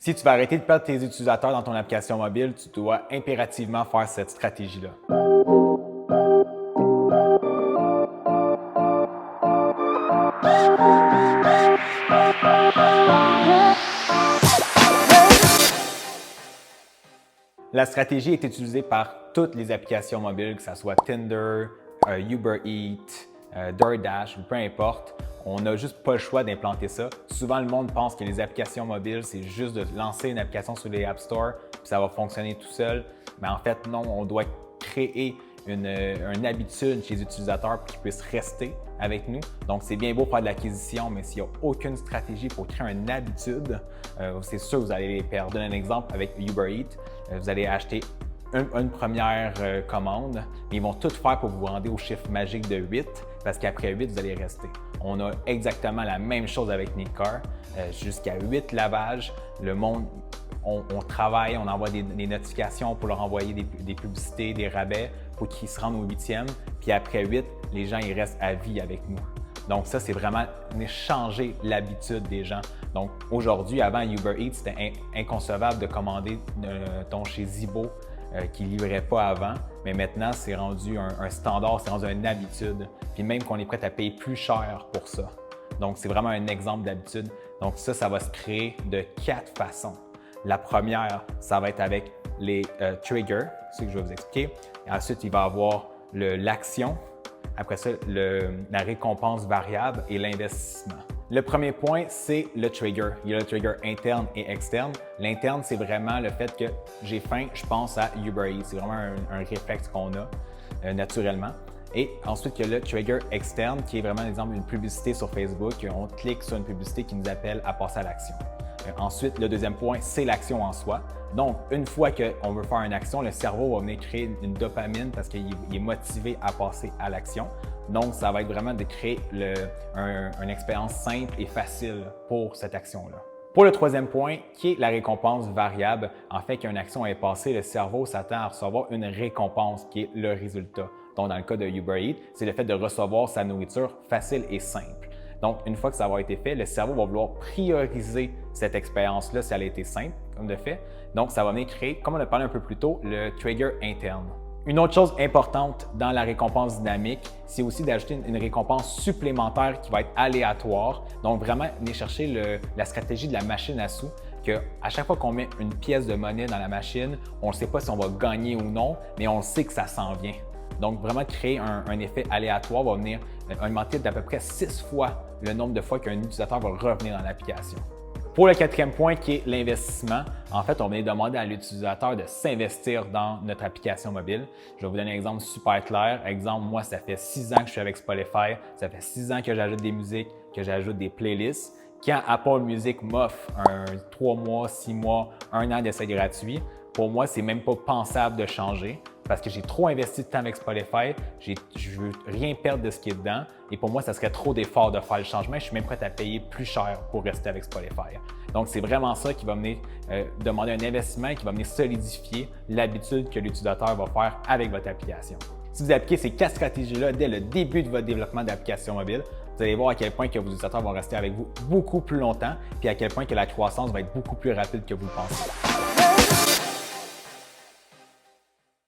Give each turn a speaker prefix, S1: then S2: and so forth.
S1: Si tu veux arrêter de perdre tes utilisateurs dans ton application mobile, tu dois impérativement faire cette stratégie-là. La stratégie est utilisée par toutes les applications mobiles, que ce soit Tinder, Uber Eats, DoorDash ou peu importe. On n'a juste pas le choix d'implanter ça. Souvent, le monde pense que les applications mobiles, c'est juste de lancer une application sur les App Store puis ça va fonctionner tout seul. Mais en fait, non, on doit créer une habitude chez les utilisateurs pour qu'ils puissent rester avec nous. Donc, c'est bien beau faire de l'acquisition, mais s'il n'y a aucune stratégie pour créer une habitude, c'est sûr que vous allez les perdre. Je donne un exemple avec Uber Eats. Vous allez acheter une première commande, mais ils vont tout faire pour vous rendre au chiffre magique de 8 parce qu'après 8, vous allez rester. On a exactement la même chose avec Needcar. Jusqu'à 8 lavages, le monde, on travaille, on envoie des notifications pour leur envoyer des publicités, des rabais pour qu'ils se rendent au 8e. Puis après 8, les gens ils restent à vie avec nous. Donc ça, c'est vraiment changer l'habitude des gens. Donc aujourd'hui, avant Uber Eats, c'était inconcevable de commander ton chez Zibo qui ne livrait pas avant. Mais maintenant, c'est rendu un standard, c'est rendu une habitude. Puis même qu'on est prêt à payer plus cher pour ça. Donc c'est vraiment un exemple d'habitude. Donc ça va se créer de 4 façons. La première, ça va être avec les triggers, c'est ce que je vais vous expliquer. Et ensuite, il va y avoir l'action. Après ça, la récompense variable et l'investissement. Le premier point, c'est le trigger. Il y a le trigger interne et externe. L'interne, c'est vraiment le fait que j'ai faim, je pense à Uber Eats. C'est vraiment un réflexe qu'on a naturellement. Et ensuite, il y a le trigger externe qui est vraiment, par exemple, une publicité sur Facebook. On clique sur une publicité qui nous appelle à passer à l'action. Ensuite, le deuxième point, c'est l'action en soi. Donc, une fois qu'on veut faire une action, le cerveau va venir créer une dopamine parce qu'il est motivé à passer à l'action. Donc, ça va être vraiment de créer une expérience simple et facile pour cette action-là. Pour le troisième point, qui est la récompense variable, en fait, qu'une action est passée, le cerveau s'attend à recevoir une récompense qui est le résultat. Donc, dans le cas de Uber Eats, c'est le fait de recevoir sa nourriture facile et simple. Donc, une fois que ça va avoir été fait, le cerveau va vouloir prioriser cette expérience-là si elle a été simple, comme de fait. Donc, ça va venir créer, comme on a parlé un peu plus tôt, le trigger interne. Une autre chose importante dans la récompense dynamique, c'est aussi d'ajouter une récompense supplémentaire qui va être aléatoire. Donc, vraiment, venir chercher la stratégie de la machine à sous, qu'à chaque fois qu'on met une pièce de monnaie dans la machine, on ne sait pas si on va gagner ou non, mais on sait que ça s'en vient. Donc, vraiment créer un effet aléatoire va venir augmenter d'à peu près 6 fois le nombre de fois qu'un utilisateur va revenir dans l'application. Pour le quatrième point qui est l'investissement, en fait, on vient demander à l'utilisateur de s'investir dans notre application mobile. Je vais vous donner un exemple super clair. Exemple, moi, ça fait 6 ans que je suis avec Spotify, ça fait 6 ans que j'ajoute des musiques, que j'ajoute des playlists. Quand Apple Music m'offre 3 mois, 6 mois, 1 an d'essai gratuit, pour moi, c'est même pas pensable de changer parce que j'ai trop investi de temps avec Spotify, je veux rien perdre de ce qui est dedans et pour moi, ça serait trop d'efforts de faire le changement. Je suis même prêt à payer plus cher pour rester avec Spotify. Donc, c'est vraiment ça qui va venir demander un investissement et qui va venir solidifier l'habitude que l'utilisateur va faire avec votre application. Si vous appliquez ces 4 stratégies-là dès le début de votre développement d'application mobile, vous allez voir à quel point que vos utilisateurs vont rester avec vous beaucoup plus longtemps puis à quel point que la croissance va être beaucoup plus rapide que vous le pensez.